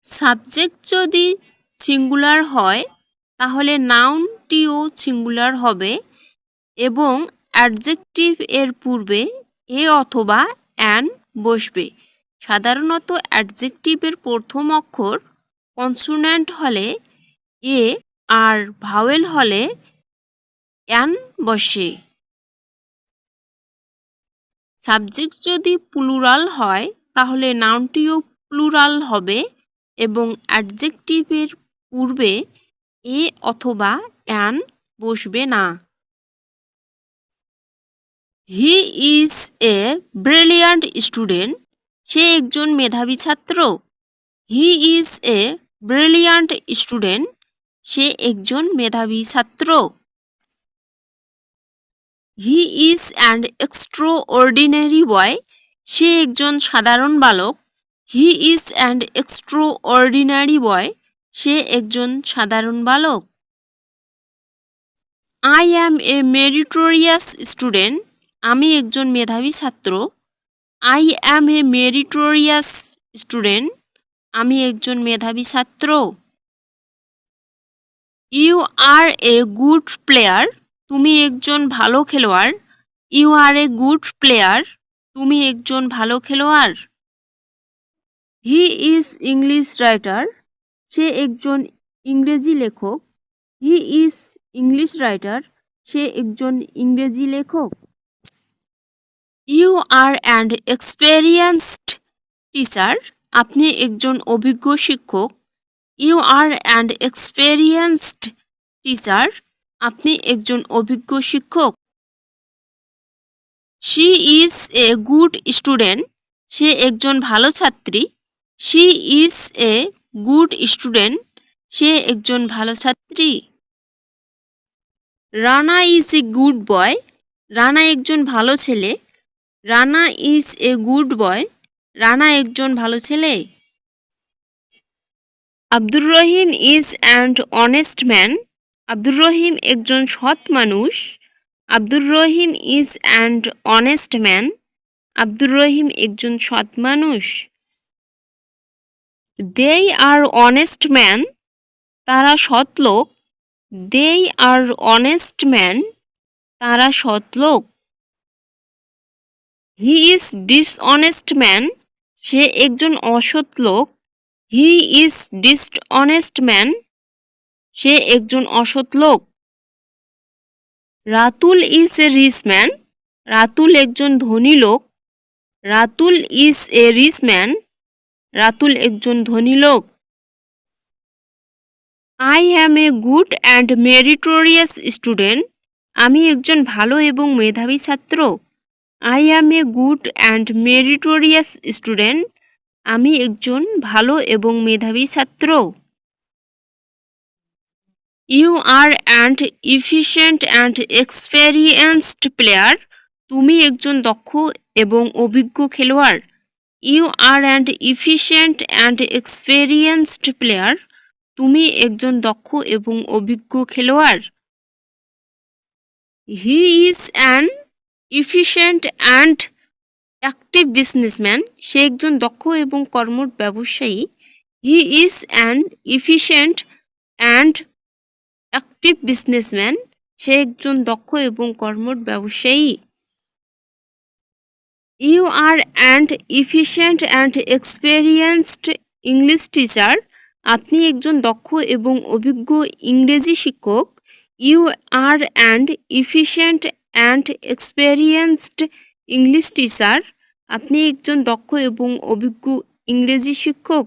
Subject যদি singular হয় তাহলে নাউনটিও সিঙ্গুলার হবে এবং অ্যাডজেক্টিভ এর পূর্বে এ অথবা অ্যান বসবে। সাধারণত অ্যাডজেক্টিভের প্রথম অক্ষর কনসোন্যান্ট হলে এ আর ভাওয়েল হলে অ্যান বসে। সাবজেক্ট যদি প্লুরাল হয় তাহলে নাউনটিও প্লুরাল হবে এবং অ্যাডজেক্টিভের পূর্বে এ অথবা অ্যান বসবে না। He is a brilliant student. সে একজন মেধাবী ছাত্র। He is a brilliant student. সে একজন মেধাবী ছাত্র। He is an extraordinary boy. সে একজন সাধারণ বালক। He is an extraordinary boy. সে একজন সাধারণ বালক। I am a meritorious student. আমি একজন মেধাবী ছাত্র। I am a meritorious student. আমি একজন মেধাবী ছাত্র। You are a good player. তুমি একজন ভালো খেলোয়াড়। You are a good player. তুমি একজন ভালো খেলোয়াড়। He is English writer. সে একজন ইংরেজি লেখক। He is English writer. সে একজন ইংরেজি লেখক। You are an experienced teacher. আপনি একজন অভিজ্ঞ শিক্ষক। You are an experienced teacher. আপনি একজন অভিজ্ঞ শিক্ষক। She is a good student. সে একজন ভালো ছাত্রী। She is a good student. সে একজন ভালো ছাত্রী। Rana is a good boy. Rana একজন ভালো ছেলে। Rana is a good boy. Rana একজন ভালো ছেলে। Abdur Rahim is an honest man. Abdur Rahim একজন সৎ মানুষ। Abdur Rahim is an honest man. Abdur Rahim একজন সৎ মানুষ। They are honest man. তারা সৎ লোক। They are honest man. তারা সৎ লোক। He is dishonest man. সে একজন অসৎ লোক। He is dishonest man. সে একজন অসৎ লোক। Ratul is a rich man. Ratul একজন ধনী লোক। Ratul is a rich man. Ratul একজন ধনী লোক। I am a good and meritorious student. আমি একজন ভালো এবং মেধাবী ছাত্র। I am a good and meritorious student. আমি একজন ভালো এবং মেধাবী ছাত্র। You are and efficient and experienced player. তুমি একজন দক্ষ এবং অভিজ্ঞ খেলোয়াড়। You are and efficient and experienced player. তুমি একজন দক্ষ এবং অভিজ্ঞ খেলোয়াড়। He is an efficient and active businessman. সে একজন দক্ষ এবং কর্মঠ ব্যবসায়ী। He is an efficient and active businessman. সে একজন দক্ষ এবং কর্মঠ ব্যবসায়ী। You are and efficient and experienced English teacher. আপনি একজন দক্ষ এবং অভিজ্ঞ ইংরেজি শিক্ষক। You are and efficient and experienced English teacher. আপনি একজন দক্ষ এবং অভিজ্ঞ ইংরেজি শিক্ষক।